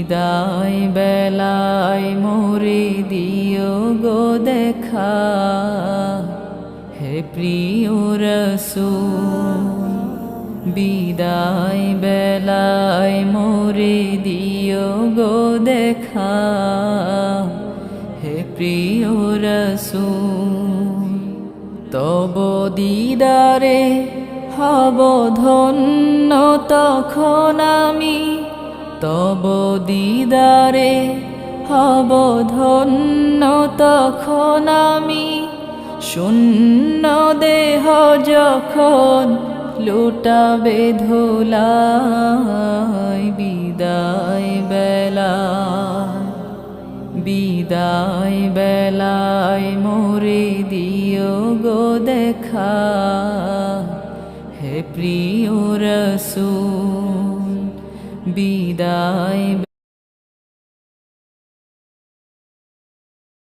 বিদায় বেলায় মোরে দিও গো দেখা, হে প্রিয় রাসূল। বিদায় বেলায় মোরে দিও গো দেখা, হে প্রিয় রাসূল। তব দিদারে হব ধন্য তখন আমি, তব দিদারে হব ধন্য তখন আমি। শূন্য দেহ যখন লুটাবে ধুলাই, বিদায় বেলায়, বিদায় বেলায় মোরে দিও গো দেখা, হে প্রিয় রাসূল। বিদায়